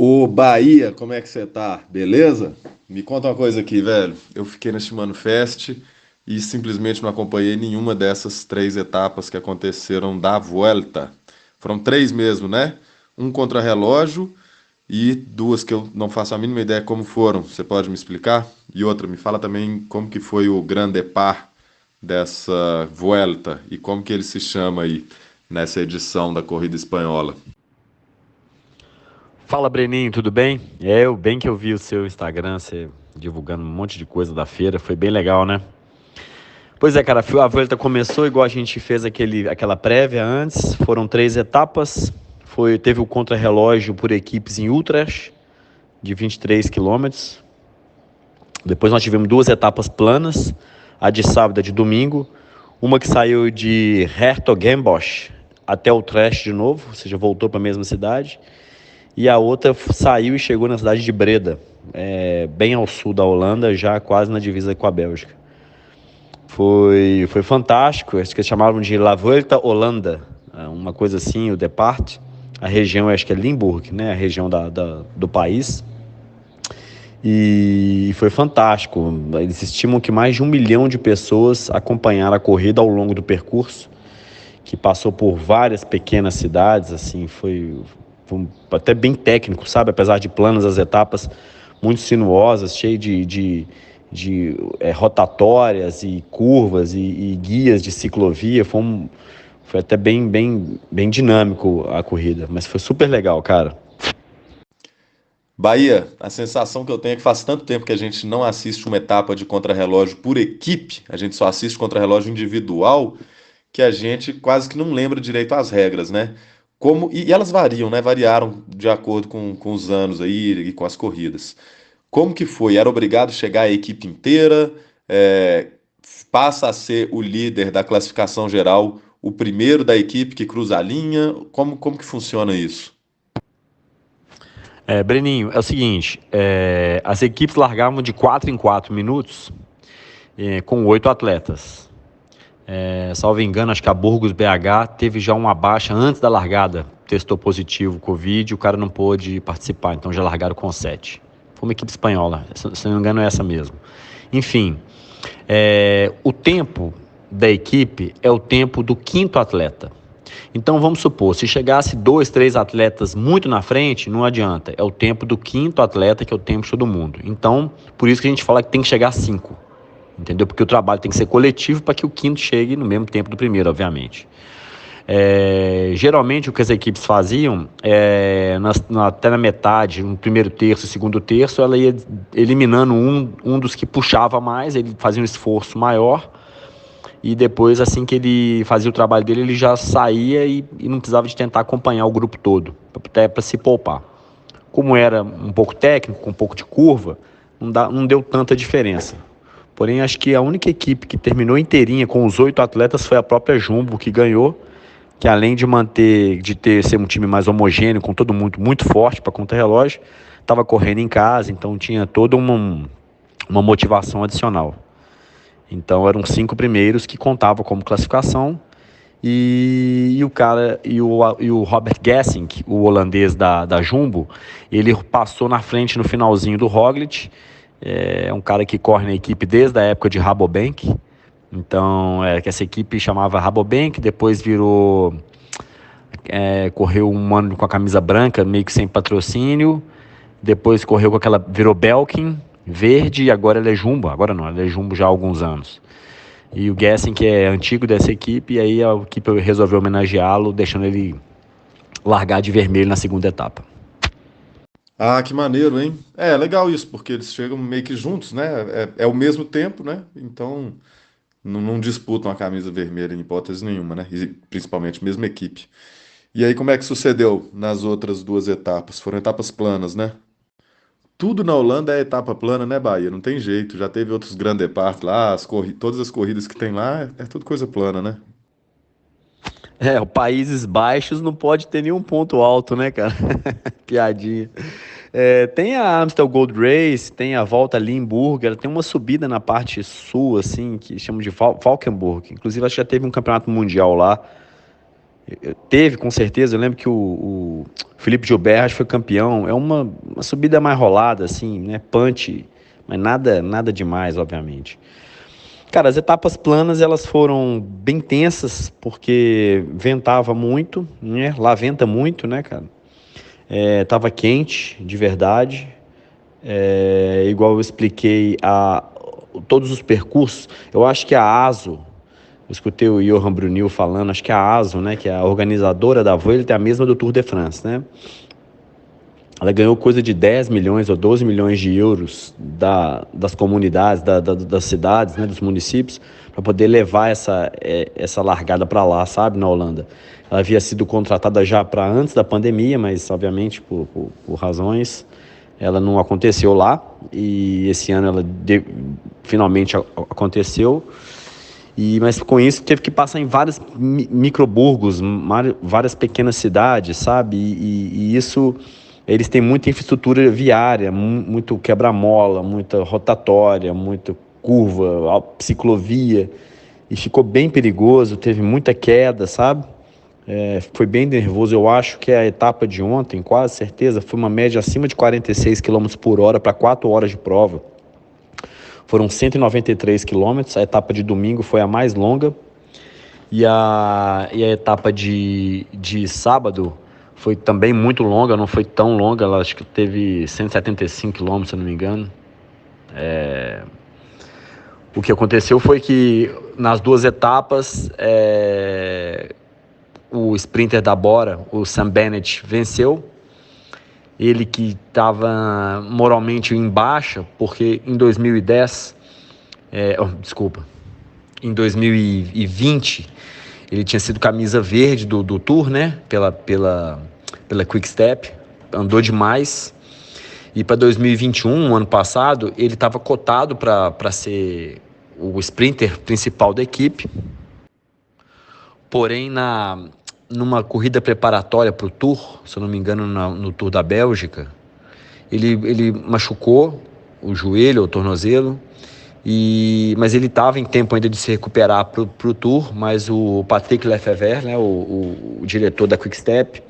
Ô Bahia, como é que você tá? Beleza? Me conta uma coisa aqui, velho. Eu fiquei na Shimano Fest e simplesmente não acompanhei nenhuma dessas três etapas que aconteceram da Vuelta. Foram três mesmo, né? Um contra-relógio e duas que eu não faço a mínima ideia como foram. Você pode me explicar? E outra, me fala também como que foi o Grand Depart dessa Vuelta e como que ele se chama aí nessa edição da corrida espanhola. Fala, Breninho, tudo bem? Bem que eu vi o seu Instagram, você divulgando um monte de coisa da feira, foi bem legal, né? Pois é, cara, a Vuelta começou igual a gente fez aquela prévia antes, foram três etapas, teve o contrarrelógio por equipes em Utrecht, de 23 quilômetros. Depois nós tivemos duas etapas planas, a de sábado e a de domingo, uma que saiu de Hertogenbosch até Utrecht de novo, ou seja, voltou para a mesma cidade. E a outra saiu e chegou na cidade de Breda, bem ao sul da Holanda, já quase na divisa com a Bélgica. Foi fantástico, acho que eles chamavam de La Vuelta Holanda, uma coisa assim, o Depart. A região, acho que é Limburg, né, a região do país. E foi fantástico. Eles estimam que mais de 1 milhão de pessoas acompanharam a corrida ao longo do percurso, que passou por várias pequenas cidades, assim, foi até bem técnico, sabe? Apesar de planas as etapas muito sinuosas, cheio de rotatórias e curvas e guias de ciclovia, foi até bem dinâmico a corrida, mas foi super legal, cara. Bahia, a sensação que eu tenho é que faz tanto tempo que a gente não assiste uma etapa de contrarrelógio por equipe, a gente só assiste contrarrelógio individual, que a gente quase que não lembra direito as regras, né? E elas variam, né? Variaram de acordo com os anos aí e com as corridas. Como que foi? Era obrigado a chegar a equipe inteira? É, Passa a ser o líder da classificação geral, o primeiro da equipe que cruza a linha? Como que funciona isso? Breninho, é o seguinte, as equipes largavam de 4 em 4 minutos, com 8 atletas. Salvo engano, acho que a Burgos BH teve já uma baixa antes da largada, testou positivo Covid, o cara não pôde participar, então já largaram com 7. Foi uma equipe espanhola, se não me engano é essa mesmo. Enfim, o tempo da equipe é o tempo do quinto atleta. Então vamos supor, se chegasse 2, 3 atletas muito na frente, não adianta. É o tempo do quinto atleta, que é o tempo de todo mundo. Então, por isso que a gente fala que tem que chegar a 5. Entendeu? Porque o trabalho tem que ser coletivo para que o quinto chegue no mesmo tempo do primeiro, obviamente. Geralmente o que as equipes faziam, até na metade, no primeiro terço, segundo terço, ela ia eliminando um dos que puxava mais, ele fazia um esforço maior, e depois, assim que ele fazia o trabalho dele, ele já saía e não precisava de tentar acompanhar o grupo todo, até para se poupar. Como era um pouco técnico, com um pouco de curva, não deu tanta diferença. Porém, acho que a única equipe que terminou inteirinha com os 8 atletas foi a própria Jumbo, que ganhou, que além ser um time mais homogêneo, com todo mundo muito forte para contra-relógio, estava correndo em casa, então tinha toda uma motivação adicional. Então eram 5 primeiros que contavam como classificação, e o Robert Gessink, o holandês da Jumbo, ele passou na frente no finalzinho do Roglic. É um cara que corre na equipe desde a época de Rabobank. Então, que essa equipe chamava Rabobank, depois correu um ano com a camisa branca, meio que sem patrocínio. Depois correu virou Belkin, verde, e agora ele é Jumbo. Agora não, ele é Jumbo já há alguns anos. E o Gessen, que é antigo dessa equipe, e aí a equipe resolveu homenageá-lo, deixando ele largar de vermelho na segunda etapa. Ah, que maneiro, hein? É legal isso, porque eles chegam meio que juntos, né? É o mesmo tempo, né? Então não disputam a camisa vermelha em hipótese nenhuma, né? E principalmente mesma equipe. E aí, como é que sucedeu nas outras duas etapas? Foram etapas planas, né? Tudo na Holanda é etapa plana, né, Bahia? Não tem jeito. Já teve outros Grand Depart lá, todas as corridas que tem lá, é tudo coisa plana, né? O Países Baixos não pode ter nenhum ponto alto, né, cara? Piadinha. Tem a Amstel Gold Race, tem a volta ali em Limburger, tem uma subida na parte sul, assim, que chamam de Valkenburg. Inclusive, acho que já teve um campeonato mundial lá. Teve, com certeza, eu lembro que o Felipe Gilbert foi campeão. É uma subida mais rolada, assim, né? Punch, mas nada demais, obviamente. Cara, as etapas planas, elas foram bem tensas, porque ventava muito, né? Lá venta muito, né, cara? Tava quente, de verdade. Igual eu expliquei, todos os percursos, eu acho que a ASO, eu escutei o Johan Brunil falando, acho que a ASO, né, que é a organizadora da Vuelta, é a mesma do Tour de France, né? Ela ganhou coisa de 10 milhões ou 12 milhões de euros das comunidades, das cidades, né, dos municípios, para poder levar essa largada para lá, sabe, na Holanda. Ela havia sido contratada já para antes da pandemia, mas obviamente por razões ela não aconteceu lá, e esse ano finalmente aconteceu. Mas com isso teve que passar em vários microburgos, várias pequenas cidades, sabe? E isso, eles têm muita infraestrutura viária, muito quebra-mola, muita rotatória, muita curva, ciclovia, e ficou bem perigoso, teve muita queda, sabe? Foi bem nervoso. Eu acho que a etapa de ontem, quase certeza, foi uma média acima de 46 quilômetros por hora para 4 horas de prova. Foram 193 quilômetros. A etapa de domingo foi a mais longa. E a etapa de sábado foi também muito longa, não foi tão longa. Ela acho que teve 175 quilômetros, se eu não me engano. O que aconteceu foi que nas duas etapas o sprinter da Bora, o Sam Bennett, venceu. Ele que estava moralmente em baixa, porque em 2010, desculpa, em 2020, ele tinha sido camisa verde do Tour, né? Pela Quick Step, andou demais. E para 2021, ano passado, ele estava cotado para ser o sprinter principal da equipe. Porém, numa corrida preparatória para o Tour, se eu não me engano, no Tour da Bélgica, ele machucou o joelho, o tornozelo, mas ele estava em tempo ainda de se recuperar para o Tour, mas o Patrick Lefevere, né, o diretor da Quick Step,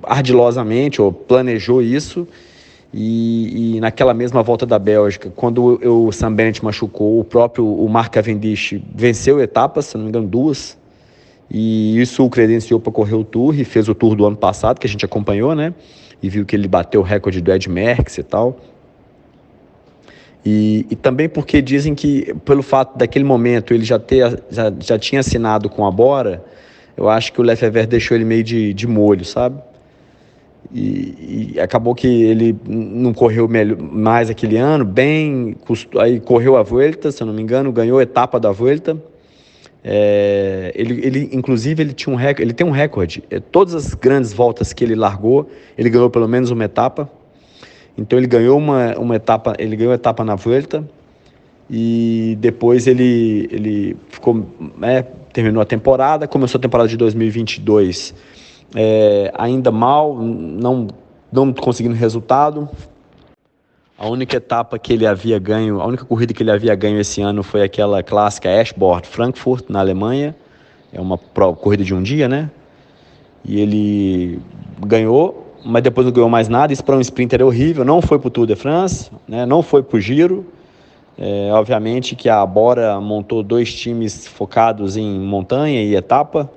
ardilosamente planejou isso, e naquela mesma volta da Bélgica, quando o Sam Bennett machucou, o Mark Cavendish venceu etapas, se não me engano, duas, e isso o credenciou para correr o Tour, e fez o Tour do ano passado, que a gente acompanhou, né? E viu que ele bateu o recorde do Ed Merckx e tal. E também porque dizem que, pelo fato daquele momento ele já tinha assinado com a Bora, eu acho que o Lefevere deixou ele meio de molho, sabe? E acabou que ele não correu mais aquele ano, aí correu a Vuelta, se eu não me engano, ganhou a etapa da Vuelta. Inclusive, ele tem um recorde. Todas as grandes voltas que ele largou, ele ganhou pelo menos uma etapa. Então ele ganhou uma etapa, ele ganhou a etapa na Vuelta, e depois ele ficou, terminou a temporada, começou a temporada de 2022 ainda mal, não conseguindo resultado. A única etapa que ele havia ganho, a única corrida que ele havia ganho esse ano foi aquela clássica Eschborn Frankfurt, na Alemanha. É uma corrida de um dia, né? E ele ganhou, mas depois não ganhou mais nada. Isso para um sprinter é horrível. Não foi para o Tour de France, né? Não foi para o Giro. Obviamente que a Bora montou dois times focados em montanha e etapa,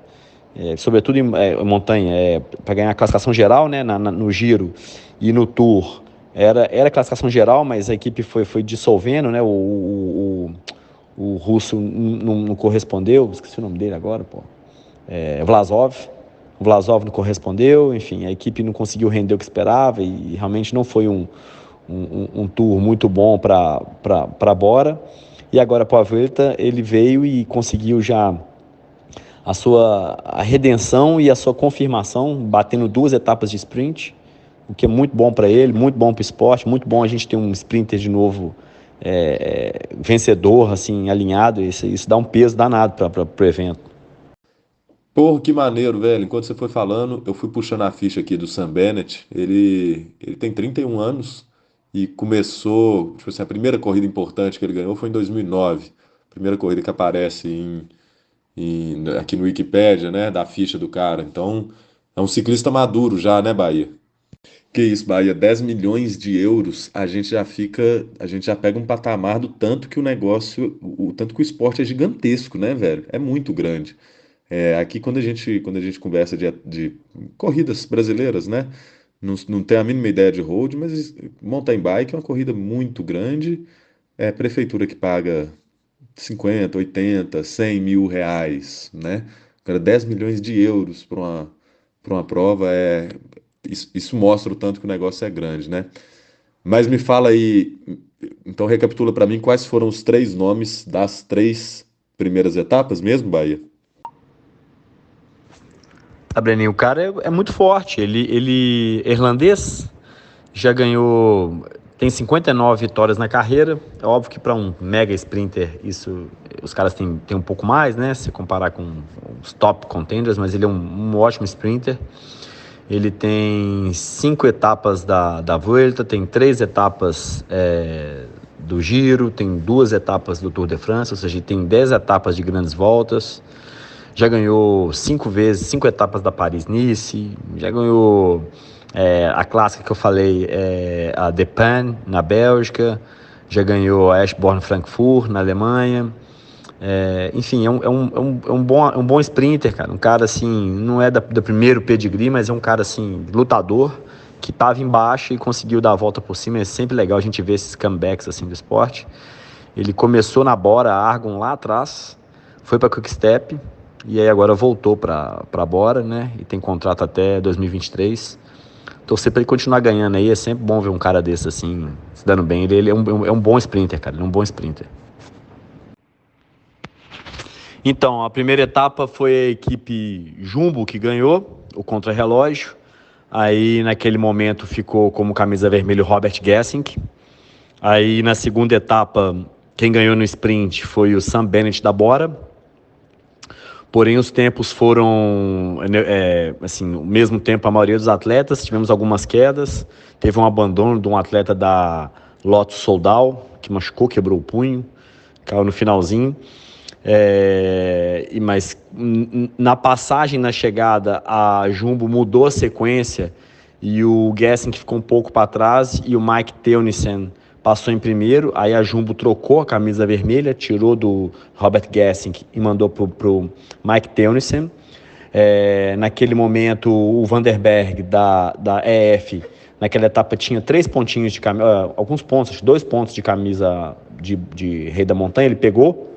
sobretudo em montanha, para ganhar a classificação geral, né? No Giro e no Tour. Era classificação geral, mas a equipe foi dissolvendo, né? O russo não correspondeu, esqueci o nome dele agora, pô. Vlasov. O Vlasov não correspondeu, enfim, a equipe não conseguiu render o que esperava, e realmente não foi um tour muito bom para Bora. E agora para a Vuelta ele veio e conseguiu já a redenção e a sua confirmação, batendo 2 etapas de sprint, o que é muito bom para ele, muito bom para o esporte, muito bom a gente ter um sprinter de novo vencedor, assim, alinhado. Isso dá um peso danado para o evento. Porra, que maneiro, velho. Enquanto você foi falando, eu fui puxando a ficha aqui do Sam Bennett. Ele tem 31 anos e começou, tipo assim, a primeira corrida importante que ele ganhou foi em 2009. Primeira corrida que aparece aqui no Wikipedia, né, da ficha do cara. Então, é um ciclista maduro já, né, Bahia? Que isso, Bahia, 10 milhões de euros, a gente já pega um patamar do tanto que o negócio, o tanto que o esporte é gigantesco, né, velho? É muito grande. Aqui quando a gente conversa de corridas brasileiras, né? Não tem a mínima ideia de road, mas mountain bike é uma corrida muito grande. É a prefeitura que paga 50, 80, 100 mil reais, né? Cara, 10 milhões de euros para uma prova isso mostra o tanto que o negócio é grande, né? Mas me fala aí, então recapitula para mim quais foram os três nomes das três primeiras etapas mesmo, Bahia? Tá, Breninho, o cara é muito forte. Ele é irlandês, já ganhou, tem 59 vitórias na carreira. É óbvio que para um mega sprinter, isso os caras têm um pouco mais, né? Se comparar com os top contenders, mas ele é um ótimo sprinter. Ele tem 5 etapas da Vuelta, tem 3 etapas do Giro, tem 2 etapas do Tour de France, ou seja, tem 10 etapas de grandes voltas. Já ganhou 5 vezes, 5 etapas da Paris-Nice, já ganhou a clássica que eu falei, a De Pan, na Bélgica, já ganhou a Eschborn-Frankfurt, na Alemanha. Enfim, é um bom sprinter, cara. Um cara assim, não é do primeiro pedigree, mas é um cara assim, lutador, que estava embaixo e conseguiu dar a volta por cima. É sempre legal a gente ver esses comebacks assim do esporte. Ele começou na Bora Argon lá atrás, foi para Quick Step e aí agora voltou para Bora, né? E tem contrato até 2023. Torcer para ele continuar ganhando aí. É sempre bom ver um cara desse assim, se dando bem. Ele é um bom sprinter, cara. Ele é um bom sprinter. Então, a primeira etapa foi a equipe Jumbo que ganhou o contrarrelógio. Aí, naquele momento, ficou como camisa vermelha o Robert Gessink. Aí, na segunda etapa, quem ganhou no sprint foi o Sam Bennett da Bora. Porém, os tempos foram, assim, o mesmo tempo a maioria dos atletas. Tivemos algumas quedas. Teve um abandono de um atleta da Lotto Soudal, que machucou, quebrou o punho, caiu no finalzinho. Mas na passagem, na chegada, a Jumbo mudou a sequência e o Gessink ficou um pouco para trás e o Mike Teunissen passou em primeiro. Aí a Jumbo trocou a camisa vermelha, tirou do Robert Gessink e mandou para o Mike Teunissen. Naquele momento, o Vanderberg da EF, naquela etapa, tinha 3 pontinhos de camisa, alguns pontos, 2 pontos de camisa de Rei da Montanha, ele pegou.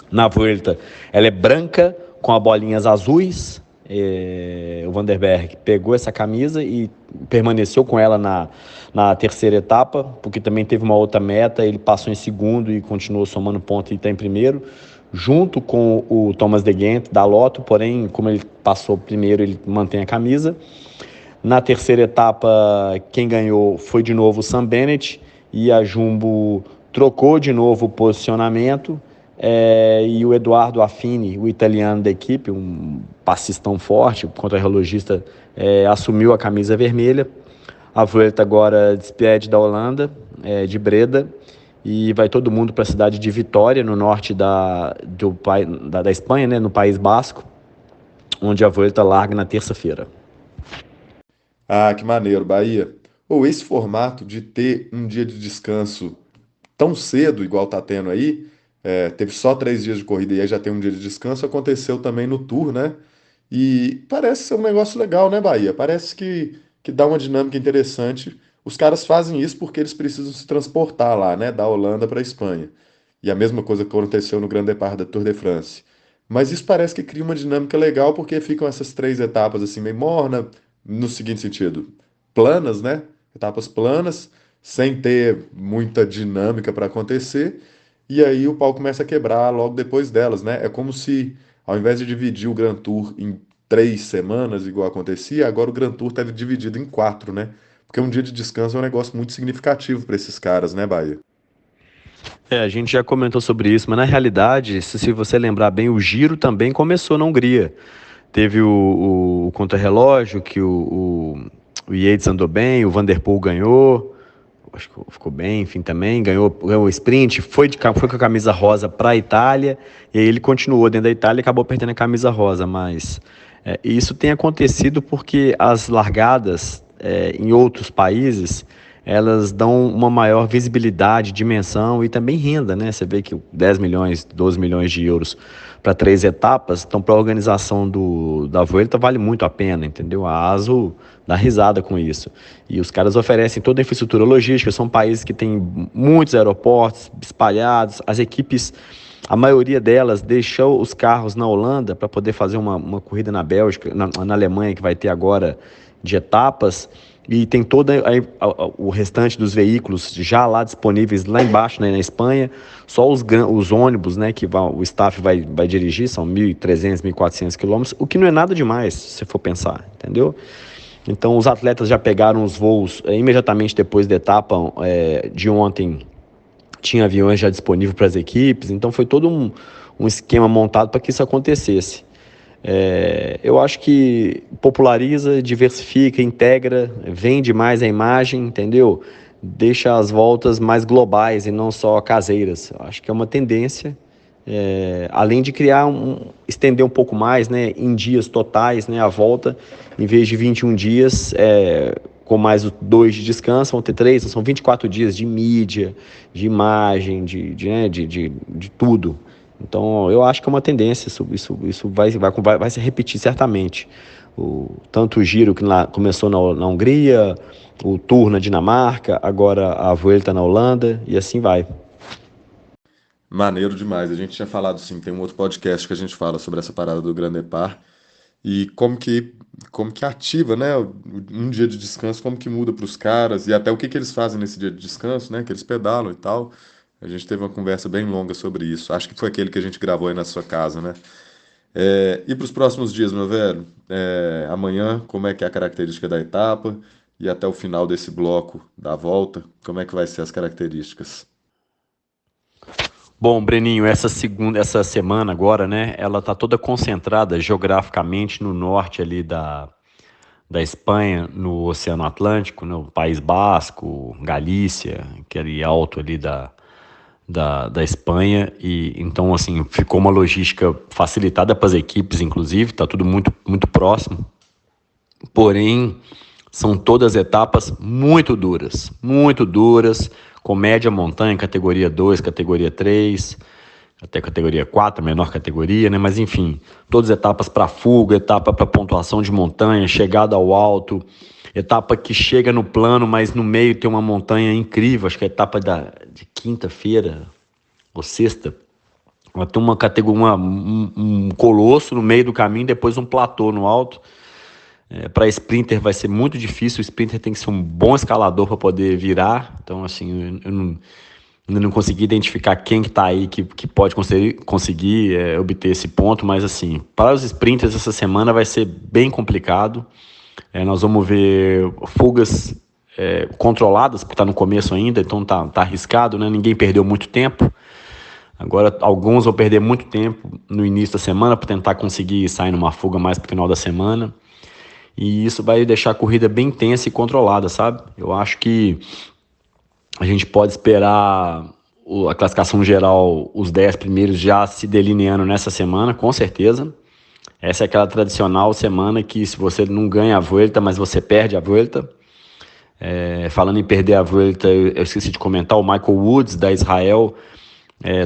Na Vuelta, ela é branca com as bolinhas azuis. O Vanderberg pegou essa camisa e permaneceu com ela na terceira etapa, porque também teve uma outra meta. Ele passou em segundo e continuou somando ponto e está em primeiro, junto com o Thomas de Gendt da Lotto. Porém, como ele passou primeiro, ele mantém a camisa. Na terceira etapa, quem ganhou foi de novo o Sam Bennett e a Jumbo trocou de novo o posicionamento. E o Eduardo Affini, o italiano da equipe, um passistão forte, contrarrelogista, assumiu a camisa vermelha. A Vuelta agora despede da Holanda, de Breda, e vai todo mundo para a cidade de Vitória, no norte da Espanha, né, no País Basco, onde a Vuelta larga na terça-feira. Ah, que maneiro, Bahia. Ou esse formato de ter um dia de descanso tão cedo, igual tá tendo aí, teve só 3 dias de corrida e aí já tem um dia de descanso, aconteceu também no Tour, né? E parece ser um negócio legal, né, Bahia? Parece que dá uma dinâmica interessante. Os caras fazem isso porque eles precisam se transportar lá, né, da Holanda para a Espanha. E a mesma coisa que aconteceu no Grand Depart da Tour de France. Mas isso parece que cria uma dinâmica legal porque ficam essas 3 etapas assim meio morna, no seguinte sentido, planas, né? Etapas planas, sem ter muita dinâmica para acontecer. E aí o pau começa a quebrar logo depois delas, né? É como se, ao invés de dividir o Grand Tour em 3 semanas, igual acontecia, agora o Grand Tour estava dividido em 4, né? Porque um dia de descanso é um negócio muito significativo para esses caras, né, Bahia? A gente já comentou sobre isso, mas na realidade, se você lembrar bem, o Giro também começou na Hungria. Teve o contrarrelógio, que o Yates andou bem, o Van der Poel ganhou, acho que ficou bem, enfim, também, ganhou o sprint, foi com a camisa rosa para a Itália, e aí ele continuou dentro da Itália e acabou perdendo a camisa rosa, mas isso tem acontecido porque as largadas em outros países, elas dão uma maior visibilidade, dimensão e também renda, né? Você vê que 10 milhões, 12 milhões de euros para 3 etapas, então para a organização da Vuelta vale muito a pena, entendeu? A ASO dá risada com isso. E os caras oferecem toda a infraestrutura logística, são países que têm muitos aeroportos espalhados, as equipes, a maioria delas deixou os carros na Holanda para poder fazer uma corrida na Bélgica, na Alemanha, que vai ter agora de etapas, e tem todo o restante dos veículos já lá disponíveis lá embaixo, né, na Espanha. Só os ônibus, né, que o staff vai dirigir, são 1.300, 1.400 quilômetros, o que não é nada demais, se for pensar, entendeu? Então os atletas já pegaram os voos imediatamente depois da etapa de ontem. Tinha aviões já disponíveis para as equipes, então foi todo um esquema montado para que isso acontecesse. Eu acho que populariza, diversifica, integra, vende mais a imagem, entendeu? Deixa as voltas mais globais e não só caseiras. Eu acho que é uma tendência, além de estender um pouco mais, né, em dias totais, né, a volta, em vez de 21 dias, com mais 2 de descanso, vão ter 3, são 24 dias de mídia, de imagem, de tudo. Então, eu acho que é uma tendência, isso vai se repetir certamente. Tanto o Giro que começou na Hungria, o Tour na Dinamarca, agora a Vuelta na Holanda, e assim vai. Maneiro demais. A gente tinha falado, sim, tem um outro podcast que a gente fala sobre essa parada do Grand Depart e como que ativa, né, um dia de descanso, como que muda para os caras e até o que que eles fazem nesse dia de descanso, né, que eles pedalam e tal. A gente teve uma conversa bem longa sobre isso. Acho que foi aquele que a gente gravou aí na sua casa, né? E para os próximos dias, meu velho? Amanhã, como é que é a característica da etapa? E até o final desse bloco da volta, como é que vai ser as características? Bom, Breninho, essa semana agora, né, ela tá toda concentrada geograficamente no norte ali da Espanha, no Oceano Atlântico, no País Basco, Galícia, aquele alto ali da Espanha, e então assim ficou uma logística facilitada para as equipes, inclusive, está tudo muito, muito próximo, porém são todas etapas muito duras, com média montanha, categoria 2, categoria 3, até categoria 4, menor categoria, né? Mas enfim, todas etapas para fuga, etapa para pontuação de montanha, chegada ao alto, etapa que chega no plano, mas no meio tem uma montanha incrível, acho que é a etapa de quinta-feira ou sexta. Ela tem uma categoria, um colosso no meio do caminho, depois um platô no alto. Para sprinter vai ser muito difícil, o sprinter tem que ser um bom escalador para poder virar, então assim, eu não consegui identificar quem que está aí que pode conseguir obter esse ponto, mas assim, para os sprinters essa semana vai ser bem complicado. Nós vamos ver fugas controladas, porque está no começo ainda, então tá arriscado, né? Ninguém perdeu muito tempo. Agora, alguns vão perder muito tempo no início da semana para tentar conseguir sair numa fuga mais para o final da semana. E isso vai deixar a corrida bem tensa e controlada, sabe? Eu acho que a gente pode esperar a classificação geral, os 10 primeiros já se delineando nessa semana, com certeza. Essa é aquela tradicional semana que se você não ganha a Vuelta, mas você perde a Vuelta. Falando em perder a Vuelta, eu esqueci de comentar, o Michael Woods, da Israel,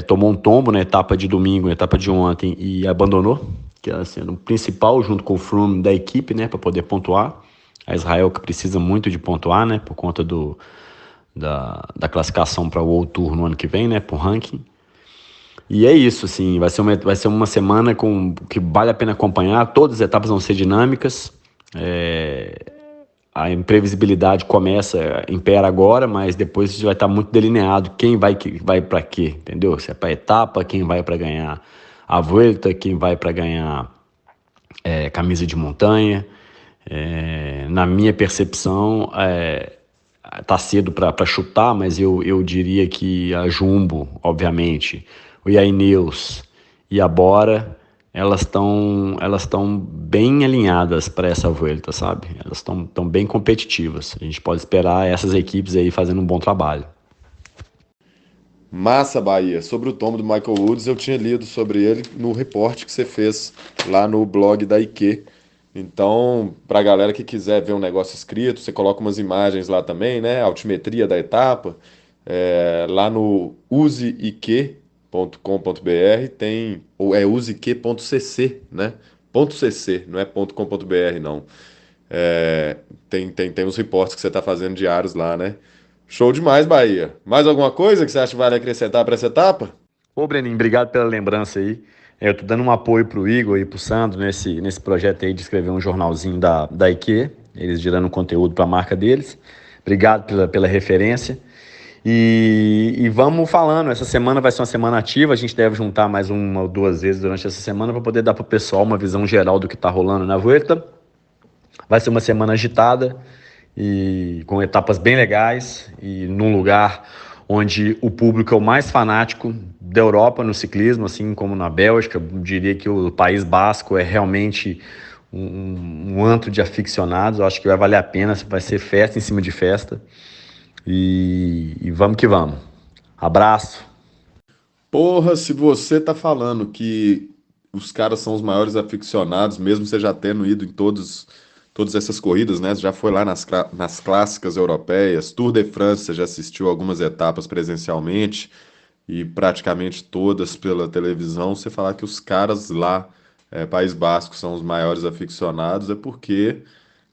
tomou um tombo na etapa de domingo, na etapa de ontem, e abandonou, que era sendo o principal, junto com o Froome, da equipe, né, para poder pontuar. A Israel que precisa muito de pontuar, né, por conta da classificação para o World Tour no ano que vem, né, por ranking. E é isso, assim, vai ser uma semana que vale a pena acompanhar, todas as etapas vão ser dinâmicas, a imprevisibilidade impera agora, mas depois vai estar muito delineado quem vai para quê, entendeu? Se é para etapa, quem vai para ganhar a Vuelta, quem vai para ganhar camisa de montanha. Na minha percepção, tá cedo para chutar, mas eu diria que a Jumbo, obviamente, o Ineos e a Bora elas estão bem alinhadas para essa Vuelta, sabe? Elas estão bem competitivas. A gente pode esperar essas equipes aí fazendo um bom trabalho. Massa, Bahia. Sobre o tombo do Michael Woods, eu tinha lido sobre ele no reporte que você fez lá no blog da IQ. Então, para a galera que quiser ver um negócio escrito, você coloca umas imagens lá também, né? Altimetria da etapa. Lá no useiq.com.br tem, ou é useiq.cc, né? .cc, não é .com.br, não. Tem os reportes que você está fazendo diários lá, né? Show demais, Bahia. Mais alguma coisa que você acha que vale acrescentar para essa etapa? Ô, Breninho, obrigado pela lembrança aí. Eu tô dando um apoio pro Igor e pro Sandro nesse projeto aí de escrever um jornalzinho da IQ, eles gerando conteúdo para a marca deles. Obrigado pela referência. E vamos falando, essa semana vai ser uma semana ativa, a gente deve juntar mais uma ou duas vezes durante essa semana para poder dar para o pessoal uma visão geral do que está rolando na Vuelta. Vai ser uma semana agitada e com etapas bem legais e num lugar onde o público é o mais fanático da Europa no ciclismo, assim como na Bélgica. Eu diria que o País Basco é realmente um antro de aficionados. Eu acho que vai valer a pena, vai ser festa em cima de festa. E vamos que vamos. Abraço. Porra, se você tá falando que os caras são os maiores aficionados, mesmo você já tendo ido em todas essas corridas, né? Você já foi lá nas clássicas europeias, Tour de France, você já assistiu algumas etapas presencialmente e praticamente todas pela televisão. Você falar que os caras lá, País Basco, são os maiores aficionados, é porque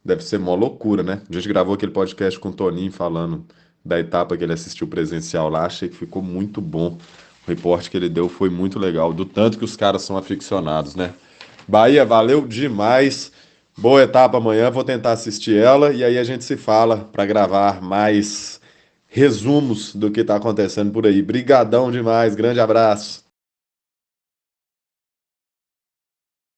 deve ser mó loucura, né? A gente gravou aquele podcast com o Toninho falando da etapa que ele assistiu presencial lá, achei que ficou muito bom. O reporte que ele deu foi muito legal, do tanto que os caras são aficionados, né? Bahia, valeu demais. Boa etapa amanhã, vou tentar assistir ela e aí a gente se fala para gravar mais resumos do que está acontecendo por aí. Brigadão demais, grande abraço.